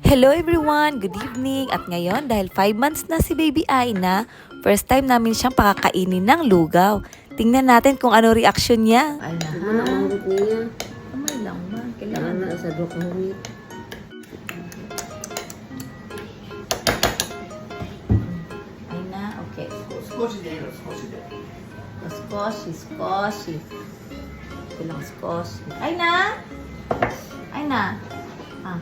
Hello everyone! Good evening! At ngayon, dahil 5 months na si Baby Aina, first time namin siyang pakakainin ng lugaw. Tingnan natin kung ano reaction niya. Di mo na mangut niya. Kamay lang man. Kailangan na sa dok hungit. Aina, okay. 少しでいいの、少しで。 Skoshi. Ito lang, skoshi. Aina! Aina! Ah.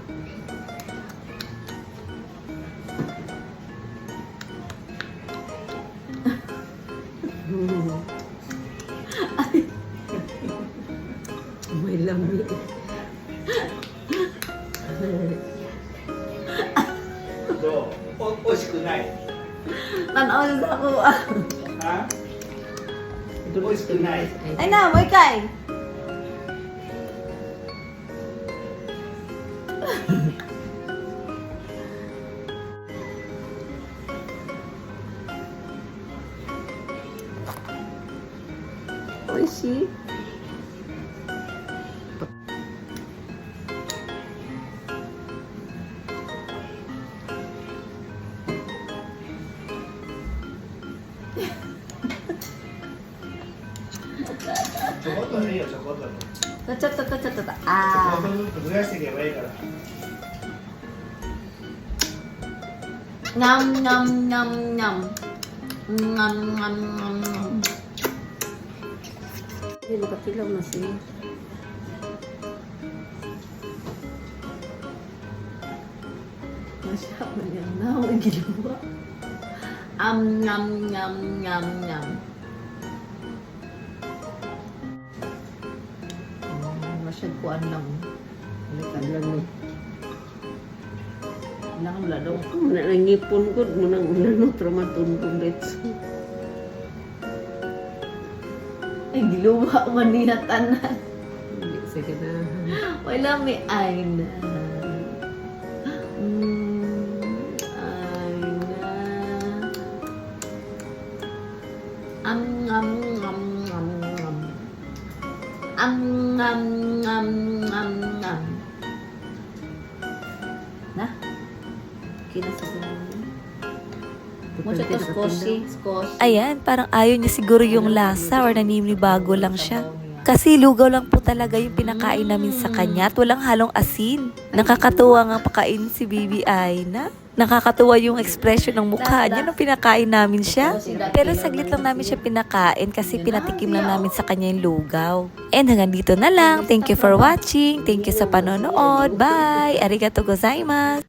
May lami.どう？おいしくない。 Tanaw sa ako. あ？おいしくない。 Aina, mo ikay! Oishi.ちょこっとでいいよ、ちょこっとで。ちょっと。ちょこっとあずつ増やしていけばいいから。ー。Ngam. Ngam. Hindi makatilaw na siya. Masarap na yan. Ang ginawa. Ngam. Masyagpuan lang. Balikan lang no. Lang lalo. Muna nangipon ko, muna no, tramatun ko let's. Ay, giluwa man niya tanan. Hindi sa ganahan. Wala may Aina. Aina. Ngam. Na? Kinasasabi. Skoshi. Ayan, parang ayaw niya siguro yung lasa or naninibago lang siya. Kasi lugaw lang po talaga yung pinakain namin sa kanya at walang halong asin. Nakakatuwa nga pakain si Baby Aina. Nakakatuwa yung expression ng mukha niya nung pinakain namin siya. Pero saglit lang namin siya pinakain kasi pinatikim lang namin sa kanya yung lugaw. And hanggang dito na lang. Thank you for watching. Thank you sa panonood. Bye! Arigato gozaimasu!